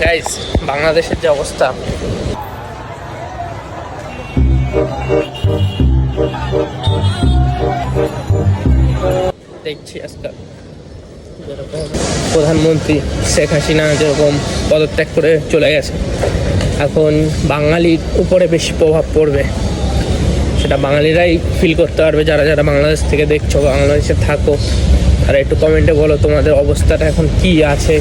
Guys, বাংলাদেশের যে অবস্থা, দেখছি আজকাল যেরকম প্রধানমন্ত্রী শেখ হাসিনা যেরকম পদত্যাগ করে চলে গেছে, এখন বাঙালির উপরে বেশি প্রভাব পড়বে। সেটা বাঙালিরাই ফিল করতে পারবে, যারা যারা বাংলাদেশ থেকে দেখছো, বাংলাদেশে থাকো। আর একটু কমেন্টে বলো তোমাদের অবস্থাটা এখন কি আছে।